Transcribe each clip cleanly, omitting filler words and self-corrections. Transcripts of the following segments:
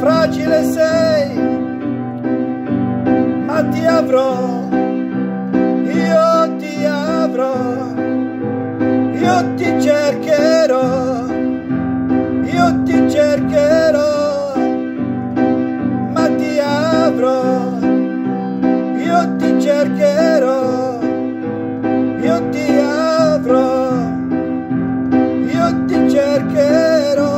fragile sei, ma ti avrò, io ti avrò, io ti cercherò, io ti cercherò, ma ti avrò, io ti cercherò, io ti avrò, io ti cercherò.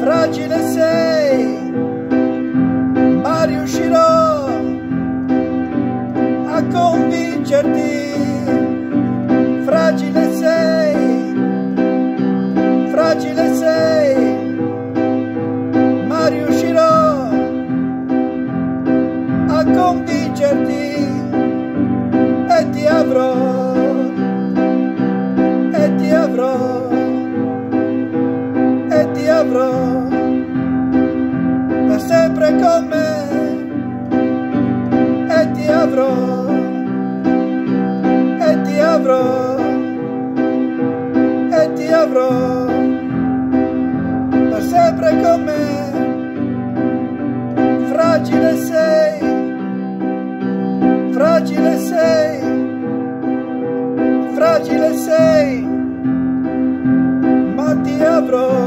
Fragile sei, ma riuscirò a convincerti. Fragile sei, ma riuscirò a convincerti e ti avrò, e ti avrò, e ti avrò per sempre con me, e ti avrò, e ti avrò, e ti avrò per sempre con me. Fragile sei, fragile sei, fragile sei, ma ti avrò,